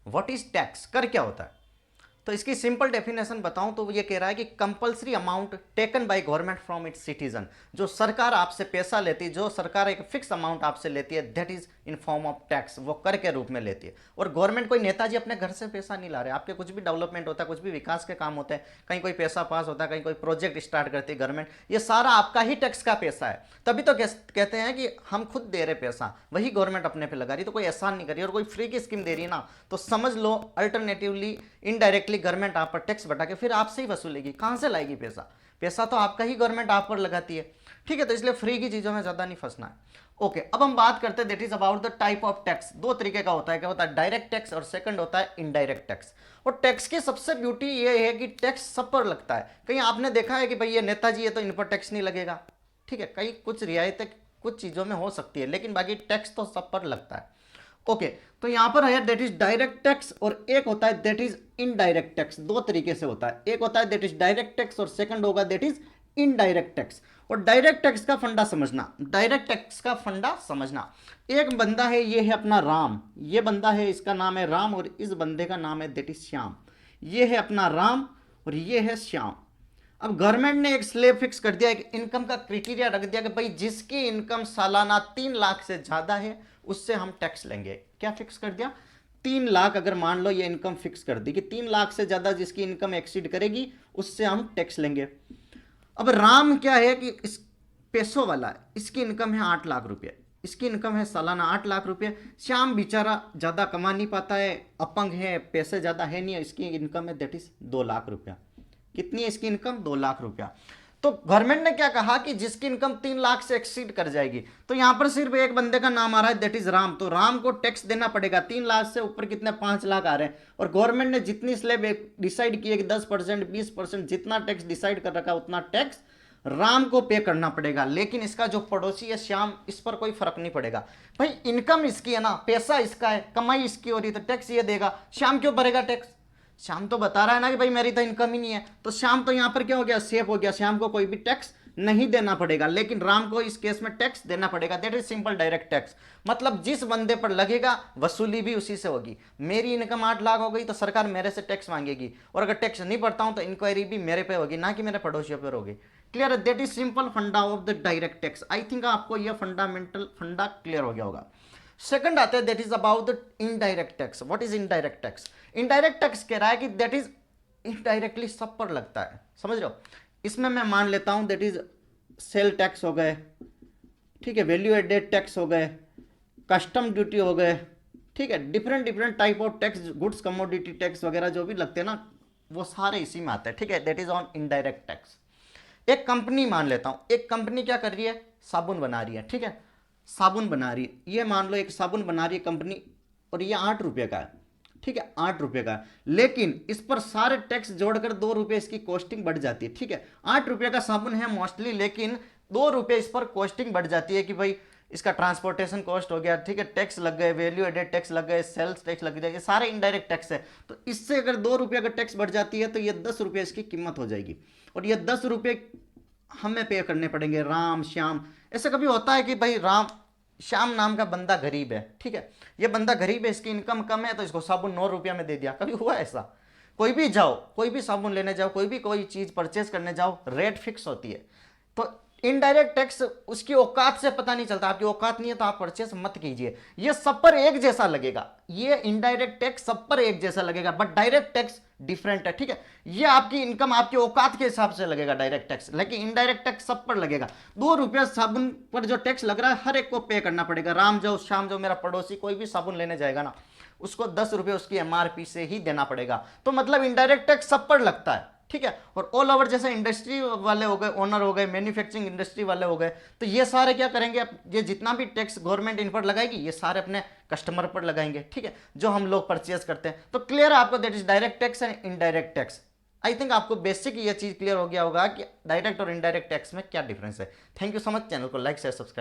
What is tax, कर क्या होता है? तो इसकी सिंपल डेफिनेशन बताऊं तो ये कह रहा है कि compulsory amount taken by government from its citizen. जो सरकार आपसे पैसा लेती है, जो सरकार एक फिक्स अमाउंट आपसे लेती है, that is in form of tax, वो कर के रूप में लेती है। और गवर्नमेंट, कोई नेताजी अपने घर से पैसा नहीं ला रहे, आपके कुछ भी डेवलपमेंट होता है, कुछ भी विकास के काम होते हैं, कहीं कोई पैसा पास होता है, कहीं कोई प्रोजेक्ट स्टार्ट करती है गवर्नमेंट, ये सारा आपका ही टैक्स का पैसा है। तभी तो कहते हैं कि हम खुद दे रहे पैसा, वही गवर्नमेंट अपने पे लगा रही, तो कोई एहसान नहीं कर रही। और कोई फ्री की स्कीम दे रही है ना, तो समझ लो अल्टरनेटिवली इनडायरेक्टली गवर्नमेंट आप पर टैक्स बढ़ा के फिर आपसे ही वसूलेगी। कहां से लाएगी पैसा? पैसा तो आपका ही गवर्नमेंट आप पर लगाती है। ठीक है, तो इसलिए फ्री की चीजों में ज्यादा नहीं फंसना है। ओके, अब हम बात करते हैं that is about the type of tax. दो तरीके का होता है, क्या होता है? डायरेक्ट टैक्स और सेकंड होता है इनडायरेक्ट टैक्स। और टैक्स की सबसे ब्यूटी ये है कि टैक्स सब पर लगता है। कहीं आपने देखा है कि भाई ये नेताजी है तो इन पर टैक्स नहीं लगेगा? ठीक है, कहीं कुछ रियायतें कुछ चीजों में हो सकती है, लेकिन बाकी टैक्स तो सब पर लगता है। ओके, तो यहां पर है दैट इज डायरेक्ट टैक्स और एक होता है दैट इज इनडायरेक्ट टैक्स। दो तरीके से होता है, एक होता है दैट इज डायरेक्ट टैक्स और सेकंड होगा दैट इज इनडायरेक्ट टैक्स। और डायरेक्ट टैक्स का फंडा समझना, डायरेक्ट टैक्स का फंडा समझना। एक बंदा है, ये है अपना राम, ये बंदा है, इसका नाम है राम, और इस बंदे का नाम है दैट इज श्याम। ये है अपना राम और ये है श्याम। अब गवर्नमेंट ने एक स्लैब फिक्स कर दिया, एक इनकम का क्राइटेरिया रख दिया कि भाई जिसकी इनकम सालाना 3 लाख से ज्यादा है उससे हम टैक्स लेंगे। क्या फिक्स कर दिया? 3 लाख, अगर मान लो ये इनकम फिक्स कर दी कि 3 लाख से ज्यादा जिसकी इनकम एक्सीड करेगी उससे हम टैक्स लेंगे। अब राम क्या है कि इस पैसों वाला है, इसकी इनकम है 8 लाख रुपये, इसकी इनकम है सालाना 8 लाख रुपये। श्याम बेचारा ज्यादा कमा नहीं पाता है, अपंग है, पैसे ज्यादा है नहीं, इसकी इनकम है दैट इज 2 लाख रुपया। कितनी है इसकी इनकम? 2 लाख रुपया। तो गवर्नमेंट ने क्या कहा कि जिसकी इनकम 3 लाख से एक्सीड कर जाएगी, तो यहां पर सिर्फ एक बंदे का नाम आ रहा है दैट इज राम, तो राम को टैक्स देना पड़ेगा। 3 लाख से ऊपर कितने? 5 लाख आ रहे हैं। और गवर्नमेंट ने जितनी स्लैब डिसाइड की है कि 10%, 20%, जितना टैक्स डिसाइड कर रखा है उतना टैक्स राम को पे करना पड़ेगा। लेकिन इसका जो पड़ोसी है श्याम, इस पर कोई फर्क नहीं पड़ेगा। भाई इनकम इसकी है ना, पैसा इसका है, कमाई इसकी हो रही, तो टैक्स ये देगा। श्याम क्यों भरेगा टैक्स? श्याम तो बता रहा है ना कि भाई मेरी तो इनकम ही नहीं है, तो श्याम तो यहां पर क्या हो गया? सेफ हो गया, श्याम को कोई भी टैक्स नहीं देना पड़ेगा। लेकिन राम को इस केस में टैक्स देना पड़ेगा। That is simple direct tax. मतलब जिस बंदे पर लगेगा वसूली भी उसी से होगी। मेरी इनकम 8 लाख हो गई तो सरकार मेरे से टैक्स मांगेगी, और अगर टैक्स नहीं भरता हूं तो इंक्वायरी भी मेरे पे होगी, ना कि मेरे पड़ोसियों पर होगी। क्लियर है? दैट इज सिंपल फंडा of the direct tax. I think आपको यह फंडामेंटल फंडा क्लियर हो गया होगा। सेकंड आता है that is about the indirect tax. What is indirect tax? Indirect tax कह रहा है कि दैट इज इनडायरेक्टली सब पर लगता है। समझ रहे हो? इसमें मैं मान लेता हूं दैट इज सेल टैक्स हो गए, ठीक है, वैल्यू एडेड टैक्स हो गए, कस्टम ड्यूटी हो गए, ठीक है, different different type of tax, goods commodity tax वगैरह जो भी लगते हैं ना, वो सारे इसी में आते हैं। ठीक है, that is on indirect tax. एक कंपनी मान लेता हूं, एक कंपनी क्या कर रही है? साबुन बना रही है। ठीक है, साबुन बना रही है, ये मान लो एक साबुन बना रही है कंपनी, और ये 8 रुपये का है। ठीक है, 8 रुपये का है, लेकिन इस पर सारे टैक्स जोड़कर 2 रुपये इसकी कॉस्टिंग बढ़ जाती है। ठीक है, 8 रुपये का साबुन है मोस्टली, लेकिन 2 रुपये इस पर कॉस्टिंग बढ़ जाती है कि भाई इसका ट्रांसपोर्टेशन कॉस्ट हो गया, ठीक है, टैक्स लग गए, वैल्यू एडेड टैक्स लग गए, सेल्स टैक्स लग गए, ये सारे इनडायरेक्ट टैक्स है। तो इससे अगर 2 रुपये का टैक्स बढ़ जाती है तो ये 10 रुपये इसकी कीमत हो जाएगी, और ये 10 रुपये हमें पे करने पड़ेंगे, राम श्याम। ऐसा कभी होता है कि भाई राम श्याम नाम का बंदा गरीब है, ठीक है, ये बंदा गरीब है, इसकी इनकम कम है, तो इसको साबुन 9 रुपया में दे दिया? कभी हुआ ऐसा? कोई भी जाओ, कोई भी साबुन लेने जाओ, कोई भी कोई चीज परचेज करने जाओ, रेट फिक्स होती है। तो इनडायरेक्ट टैक्स उसकी औकात से पता नहीं चलता, आपकी औकात नहीं है तो आप परचेस मत कीजिए। ये सब पर एक जैसा लगेगा, ये इनडायरेक्ट टैक्स सब पर एक जैसा लगेगा, बट डायरेक्ट टैक्स डिफरेंट है। ठीक है, ये आपकी इनकम आपकी औकात के हिसाब से लगेगा डायरेक्ट टैक्स, लेकिन इनडायरेक्ट टैक्स सब पर लगेगा। 2 रुपया साबुन पर जो टैक्स लग रहा है हर एक को पे करना पड़ेगा। राम जो श्याम जो मेरा पड़ोसी कोई भी साबुन लेने जाएगा ना, उसको 10 रुपये उसकी एमआरपी से ही देना पड़ेगा। तो मतलब इनडायरेक्ट टैक्स सब पर लगता है। ठीक है, और ऑल ओवर जैसे इंडस्ट्री वाले हो गए, ओनर हो गए, मैन्युफैक्चरिंग इंडस्ट्री वाले हो गए, तो ये सारे क्या करेंगे? ये जितना भी टैक्स गवर्नमेंट इन पर लगाएगी ये सारे अपने कस्टमर पर लगाएंगे। ठीक है, जो हम लोग परचेज करते हैं। तो क्लियर है आपको that is direct tax and indirect tax. I think आपको बेसिक ये चीज क्लियर हो गया होगा कि डायरेक्ट और इनडायरेक्ट टैक्स में क्या डिफरेंस है। Thank you so much. Channel को लाइक शेयर सब्सक्राइब